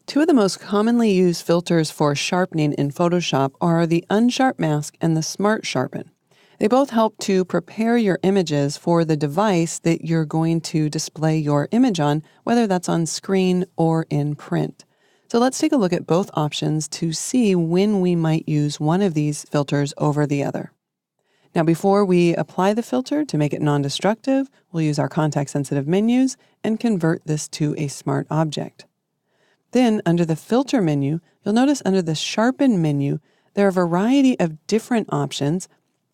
Two of the most commonly used filters for sharpening in Photoshop are the Unsharp Mask and the Smart Sharpen. They both help to prepare your images for the device that you're going to display your image on, whether that's on screen or in print. So let's take a look at both options to see when we might use one of these filters over the other. Now, before we apply the filter to make it non-destructive, we'll use our context-sensitive menus and convert this to a smart object. Then, under the Filter menu, you'll notice under the Sharpen menu, there are a variety of different options.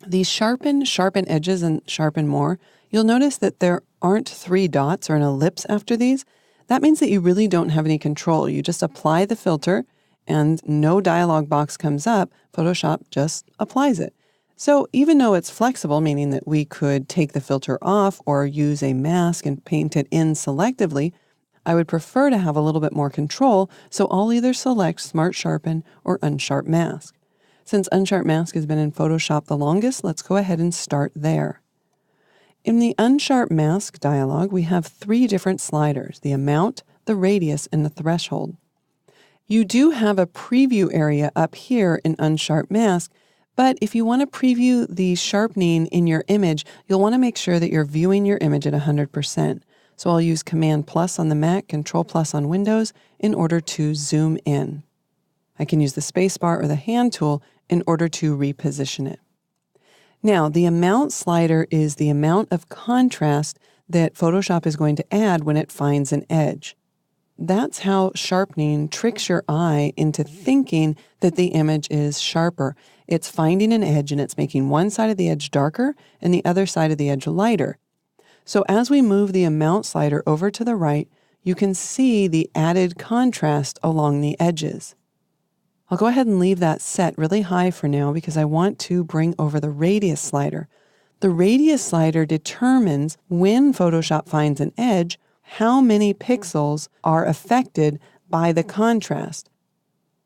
The Sharpen, Sharpen Edges, and Sharpen More. You'll notice that there aren't three dots or an ellipse after these. That means that you really don't have any control. You just apply the filter, and no dialog box comes up. Photoshop just applies it. So even though it's flexible, meaning that we could take the filter off or use a mask and paint it in selectively, I would prefer to have a little bit more control, so I'll either select Smart Sharpen or Unsharp Mask. Since Unsharp Mask has been in Photoshop the longest, let's go ahead and start there. In the Unsharp Mask dialog, we have three different sliders: the amount, the radius, and the threshold. You do have a preview area up here in Unsharp Mask, but if you want to preview the sharpening in your image, you'll want to make sure that you're viewing your image at 100%. So I'll use Command plus on the Mac, Control plus on Windows in order to zoom in. I can use the spacebar or the hand tool in order to reposition it. Now, the amount slider is the amount of contrast that Photoshop is going to add when it finds an edge. That's how sharpening tricks your eye into thinking that the image is sharper. It's finding an edge and it's making one side of the edge darker and the other side of the edge lighter. So as we move the amount slider over to the right, you can see the added contrast along the edges. I'll go ahead and leave that set really high for now because I want to bring over the radius slider. The radius slider determines when Photoshop finds an edge, how many pixels are affected by the contrast.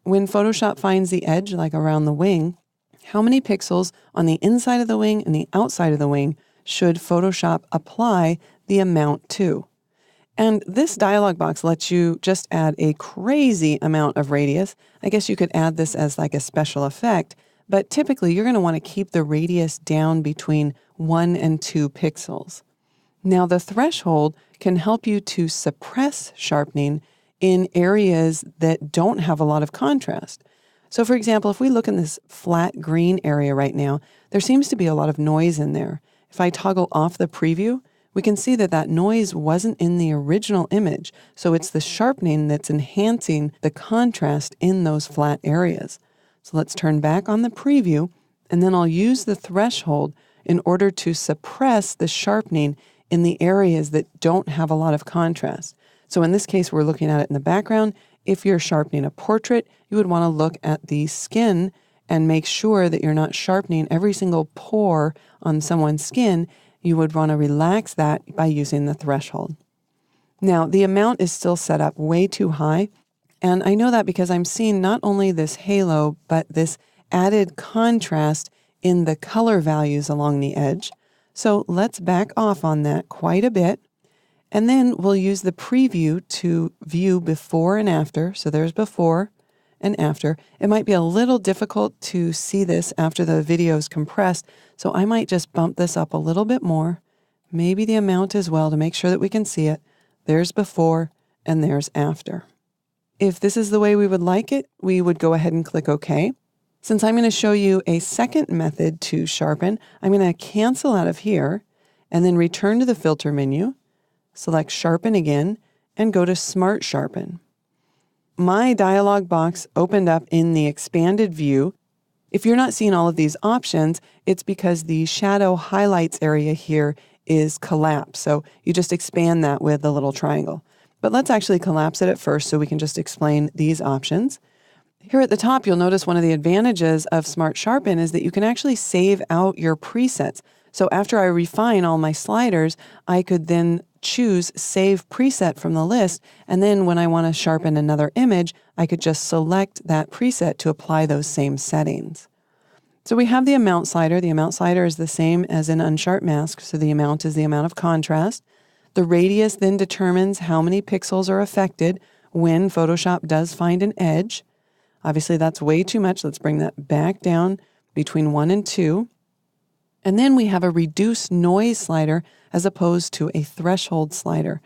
When Photoshop finds the edge, like around the wing, how many pixels on the inside of the wing and the outside of the wing should Photoshop apply the amount to? And this dialog box lets you just add a crazy amount of radius. I guess you could add this as like a special effect, but typically you're going to want to keep the radius down between 1 and 2 pixels. Now the threshold can help you to suppress sharpening in areas that don't have a lot of contrast. So for example, if we look in this flat green area right now, there seems to be a lot of noise in there. If I toggle off the preview, we can see that that noise wasn't in the original image, so it's the sharpening that's enhancing the contrast in those flat areas. So let's turn back on the preview, and then I'll use the threshold in order to suppress the sharpening in the areas that don't have a lot of contrast. So in this case, we're looking at it in the background. If you're sharpening a portrait, you would want to look at the skin and make sure that you're not sharpening every single pore on someone's skin. You would want to relax that by using the threshold. Now, the amount is still set up way too high, and I know that because I'm seeing not only this halo, but this added contrast in the color values along the edge. So let's back off on that quite a bit, and then we'll use the preview to view before and after. So there's before and after. It might be a little difficult to see this after the video is compressed, so I might just bump this up a little bit more, maybe the amount as well to make sure that we can see it. There's before and there's after. If this is the way we would like it, we would go ahead and click OK. Since I'm going to show you a second method to sharpen, I'm going to cancel out of here and then return to the Filter menu, select Sharpen again, and go to Smart Sharpen. My dialog box opened up in the expanded view. If you're not seeing all of these options, it's because the shadow highlights area here is collapsed. So you just expand that with the little triangle. But let's actually collapse it at first so we can just explain these options. Here at the top, you'll notice one of the advantages of Smart Sharpen is that you can actually save out your presets. So after I refine all my sliders, I could then choose Save Preset from the list, and then when I want to sharpen another image, I could just select that preset to apply those same settings. So we have the amount slider. The amount slider is the same as in Unsharp Mask, so the amount is the amount of contrast. The radius then determines how many pixels are affected when Photoshop does find an edge. Obviously, that's way too much. Let's bring that back down between 1 and 2. And then we have a reduce noise slider as opposed to a threshold slider.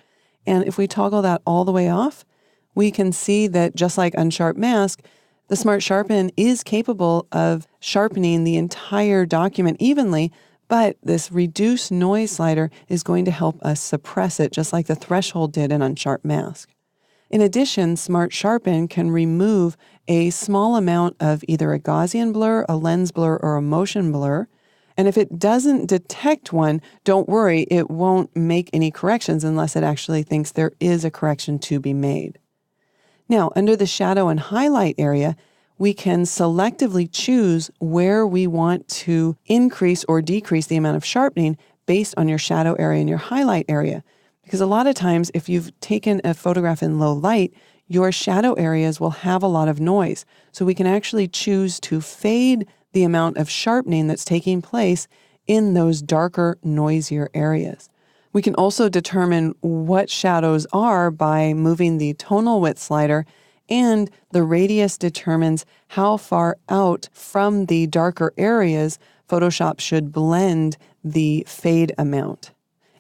And if we toggle that all the way off, we can see that just like Unsharp Mask, the Smart Sharpen is capable of sharpening the entire document evenly, but this reduce noise slider is going to help us suppress it, just like the threshold did in Unsharp Mask. In addition, Smart Sharpen can remove a small amount of either a Gaussian blur, a lens blur, or a motion blur. And if it doesn't detect one, don't worry, it won't make any corrections unless it actually thinks there is a correction to be made. Now, under the shadow and highlight area, we can selectively choose where we want to increase or decrease the amount of sharpening based on your shadow area and your highlight area. Because a lot of times, if you've taken a photograph in low light, your shadow areas will have a lot of noise. So we can actually choose to fade the amount of sharpening that's taking place in those darker, noisier areas. We can also determine what shadows are by moving the tonal width slider, and the radius determines how far out from the darker areas Photoshop should blend the fade amount.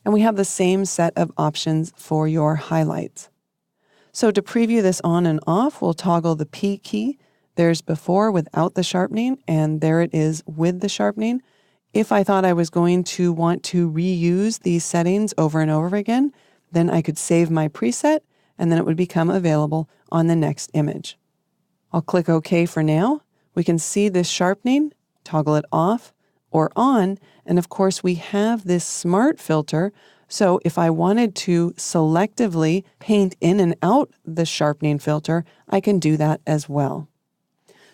And we have the same set of options for your highlights. So to preview this on and off, we'll toggle the P key. There's before without the sharpening, and there it is with the sharpening. If I thought I was going to want to reuse these settings over and over again, then I could save my preset, and then it would become available on the next image. I'll click OK for now. We can see this sharpening, toggle it off or on, and of course we have this smart filter. So if I wanted to selectively paint in and out the sharpening filter, I can do that as well.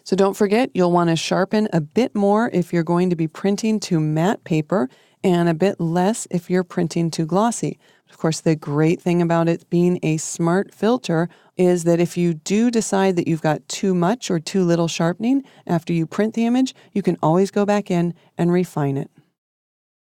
So don't forget, you'll want to sharpen a bit more if you're going to be printing to matte paper and a bit less if you're printing to glossy. Of course, the great thing about it being a smart filter is that if you do decide that you've got too much or too little sharpening after you print the image, you can always go back in and refine it.